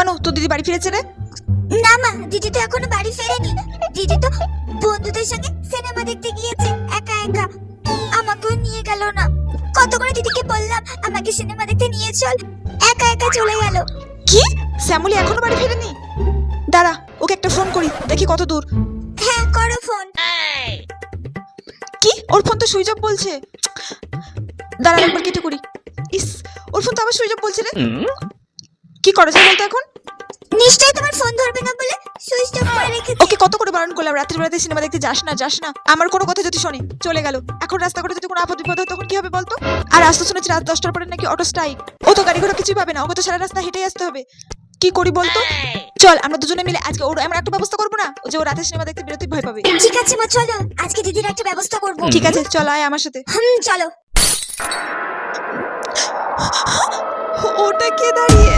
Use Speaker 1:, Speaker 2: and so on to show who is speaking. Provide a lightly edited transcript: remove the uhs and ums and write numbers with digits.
Speaker 1: মানু, তোর দিদি বাড়ি ফিরেছে রে?
Speaker 2: না মা, দিদি তো এখনো বাড়ি ফেরেনি। দিদি তো বন্ধুদের সঙ্গে সিনেমা দেখতে গিয়েছে একা একা, আমাকেও নিয়ে গেল না। কত করে দিদিকে বললাম আমাকে সিনেমা দেখতে নিয়ে চল, একা একা চলে গেল।
Speaker 1: কি, শ্যামলী এখনো বাড়ি ফেরেনি? দাঁড়া, ওকে একটা ফোন করি, দেখি কত দূর।
Speaker 2: হ্যাঁ করো ফোন।
Speaker 1: কি, ওর ফোন তো সুইচ অফ বলছে। দাঁড়া একবার কেটে করি। ইস, ওর ফোন তো আবার সুইচ অফ বলছে রে। কি করা যায় বলতো এখন?
Speaker 2: নিশ্চয়ই তোমার ফোন ধরবে না বলে সুইচ অফ করে রেখেছি।
Speaker 1: ওকে কত করে বারণ করলাম রাত্রি বেলাতে সিনেমা দেখতে যাস না যাস না, আমার কোনো কথা যদি শোনে চলে গেল। এখন রাস্তা করে যদি কোনো আপদ বিপদ হয় তখন কি হবে বলতো? আর আজ তো শুনেছি রাত 10টার পরে নাকি অটো স্ট্রাইক। ও তো গাড়ি ঘোড়া কিছুই পাবে না, ওকে তো সারা রাস্তা হেঁটেই আসতে হবে। কি করি বলতো? চল আমরা দুজনে মিলে আজকে ওর এমন একটা ব্যবস্থা করবো না ও যে ও রাতে সিনেমা দেখতে বেরোতে ভয় পাবে।
Speaker 2: ঠিক আছে মা, চলো আজকে দিদির একটা ব্যবস্থা করব।
Speaker 1: ঠিক আছে, চল আয় আমার সাথে।
Speaker 2: চলো।
Speaker 1: ওটা কে দাঁড়িয়ে?